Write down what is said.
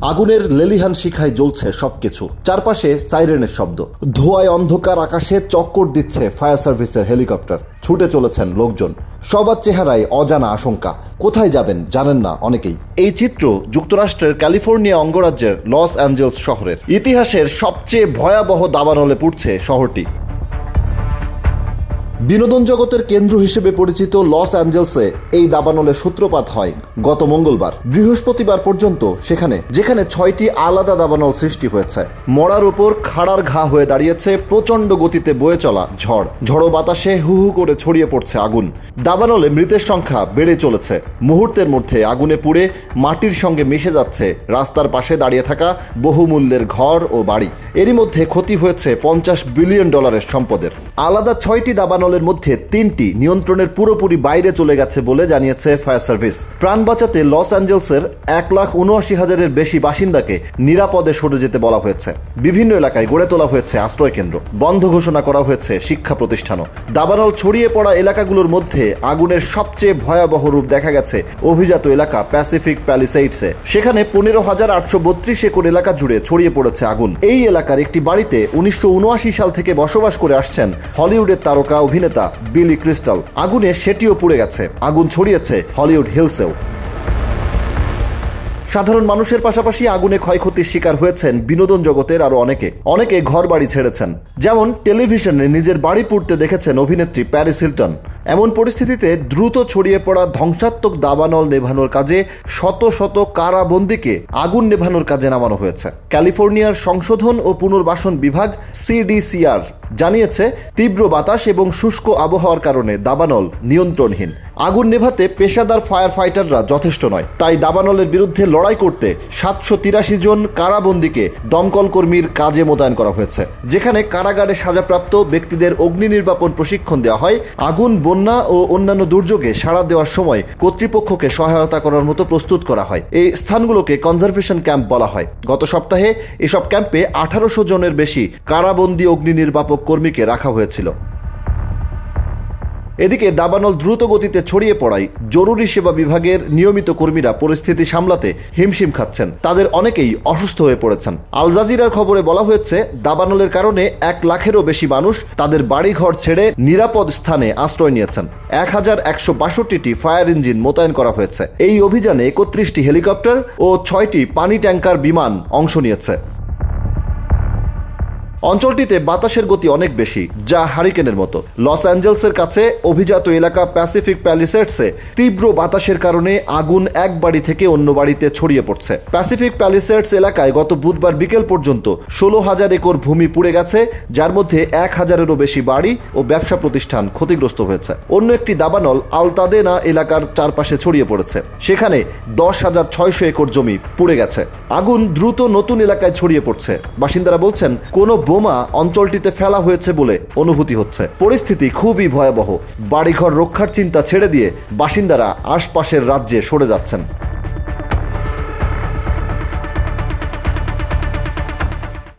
আগুনের লেলিহান শিখায় জ্বলছে সবকিছু। চারপাশে সাইরেনের শব্দ, ধোঁয়ায় অন্ধকার আকাশে চক্কর দিচ্ছে ফায়ার সার্ভিসের হেলিকপ্টার। ছুটে চলেছেন লোকজন, সবার চেহারায় অজানা আশঙ্কা। কোথায় যাবেন জানেন না অনেকেই। এই চিত্র যুক্তরাষ্ট্রের ক্যালিফোর্নিয়া অঙ্গরাজ্যের লস অ্যাঞ্জেলস শহরের। ইতিহাসের সবচেয়ে ভয়াবহ দাবানলে পুড়ছে শহরটি। বিনোদন জগতের কেন্দ্র হিসেবে পরিচিত লস অ্যাঞ্জেলসে এই দাবানলের সূত্রপাত হয় গত মঙ্গলবার। বৃহস্পতিবার পর্যন্ত যেখানে 6টি আলাদা দাবানল সৃষ্টি হয়েছে। মরার উপর খাড়ার ঘা হয়ে দাঁড়িয়েছে প্রচণ্ড গতিতে বয়ে চলা ঝড়ো বাতাসে হু হু করে ছড়িয়ে পড়ছে আগুন। দাবানলে মৃতের সংখ্যা বেড়ে চলেছে। মুহূর্তের মধ্যে আগুনে পুড়ে মাটির সঙ্গে মিশে যাচ্ছে রাস্তার পাশে দাঁড়িয়ে থাকা বহুমূল্যের ঘর ও বাড়ি। এরই মধ্যে ক্ষতি হয়েছে $50 বিলিয়ন সম্পদের। আলাদা 6টি দাবানলের মধ্যে 3টি নিয়ন্ত্রণের পুরোপুরি বাইরে চলে গেছে বলে জানিয়েছে ফায়ার সার্ভিস। প্রাণ বাঁচাতে লস অ্যাঞ্জেলসের 1,79,000-এর বেশি বাসিন্দাকে নিরাপদে সরে যেতে বলা হয়েছে। বিভিন্ন এলাকায় গড়ে তোলা হয়েছে আশ্রয় কেন্দ্র, বন্ধ ঘোষণা করা হয়েছে শিক্ষা প্রতিষ্ঠানও। দাবানল ছড়িয়ে পড়া এলাকাগুলোর মধ্যে আগুনের সবচেয়ে ভয়াবহ রূপ দেখা গেছে অভিজাত এলাকা প্যাসিফিক প্যালিসেইডসে। সেখানে 15,832 একর এলাকা জুড়ে ছড়িয়ে পড়েছে আগুন। এই এলাকার একটি বাড়িতে 1979 সাল থেকে বসবাস করে আসছেন হলিউডের তারকা অভিনেতা বিলি ক্রিস্টাল। আগুনে সেটিও পুড়ে গেছে। আগুন ছড়িয়েছে হলিউড হিলসেও। সাধারণ মানুষের পাশাপাশি আগুনে ক্ষয়ক্ষতির শিকার হয়েছেন বিনোদন জগতের আরো অনেকে ঘর বাড়ি ছেড়েছেন। যেমন টেলিভিশনে নিজের বাড়ি পুড়তে দেখেছেন অভিনেত্রী প্যারিস হিলটন। এমন পরিস্থিতিতে দ্রুত ছড়িয়ে পড়া ধ্বংসাত্মক দাবানল নেভানোর কাজে শত শত কারাবন্দীকে আগুন নেভানোর কাজে নামানো হয়েছে। ক্যালিফোর্নিয়ার সংশোধন ও পুনর্বাসন বিভাগ CDCR জানিয়েছে, তীব্র বাতাস এবং শুষ্ক আবহাওয়ার কারণে দাবানল নিয়ন্ত্রণহীন। আগুন নেভাতে পেশাদার ফায়ার ফাইটাররা যথেষ্ট নয়। তাই দাবানলের বিরুদ্ধে লড়াই করতে 783 জন কারাবন্দীকে দমকল কর্মীর কাজে মোতায়েন করা হয়েছে। যেখানে কারাগারে সাজাপ্রাপ্ত ব্যক্তিদের অগ্নি নির্বাপন প্রশিক্ষণ দেওয়া হয়। আগুন, বন্যা ও অন্যান্য দুর্যোগে সাড়া দেওয়ার সময় কর্তৃপক্ষকে সহায়তা করার মতো প্রস্তুত করা হয়। এই স্থানগুলোকে কনজারভেশন ক্যাম্প বলা হয়। গত সপ্তাহে এসব ক্যাম্পে 1800 জনের বেশি কারাবন্দী অগ্নি নির্বাপক কর্মীকে রাখা হয়েছিল। এদিকে দাবানল দ্রুত গতিতে ছড়িয়ে পড়ায় জরুরি সেবা বিভাগের নিয়মিত কর্মীরা পরিস্থিতি সামলাতে হিমশিম খাচ্ছেন। তাদের অনেকেই অসুস্থ হয়ে পড়েছেন। আল জাজিরার খবরে বলা হয়েছে, দাবানলের কারণে 1 লাখেরও বেশি মানুষ তাদের বাড়িঘর ছেড়ে নিরাপদ স্থানে আশ্রয় নিয়েছেন। 1162টি ফায়ার ইঞ্জিন মোতায়েন করা হয়েছে। এই অভিযানে 31টি হেলিকপ্টার ও 6টি পানি ট্যাঙ্কার বিমান অংশ নিয়েছে। অঞ্চলটিতে বাতাসের গতি অনেক বেশি, যা হারিকেনের মতো। লস অ্যাঞ্জেলসের কাছে অভিজাত এলাকা প্যাসিফিক প্যালিসেডসে তীব্র বাতাসের কারণে আগুন এক বাড়ি থেকে অন্য বাড়িতে ছড়িয়ে পড়ছে। প্যাসিফিক প্যালিসেডস এলাকায় গত বুধবার বিকেল পর্যন্ত 16,000 একর ভূমি পুড়ে গেছে, যার মধ্যে 1,000-এরও বেশি বাড়ি ও ব্যবসা প্রতিষ্ঠান ক্ষতিগ্রস্ত হয়েছে। অন্য একটি দাবানল আলতাদেনা এলাকার চারপাশে ছড়িয়ে পড়েছে। সেখানে 10,600 একর জমি পুড়ে গেছে। আগুন দ্রুত নতুন এলাকায় ছড়িয়ে পড়ছে। বাসিন্দারা বলছেন, কোনো বোমা অঞ্চলটিতে ফেলা হয়েছে বলে অনুভূতি হচ্ছে। পরিস্থিতি খুবই ভয়াবহ। বাড়িঘর রক্ষার চিন্তা ছেড়ে দিয়ে বাসিন্দারা আশপাশের রাজ্যে সরে যাচ্ছেন।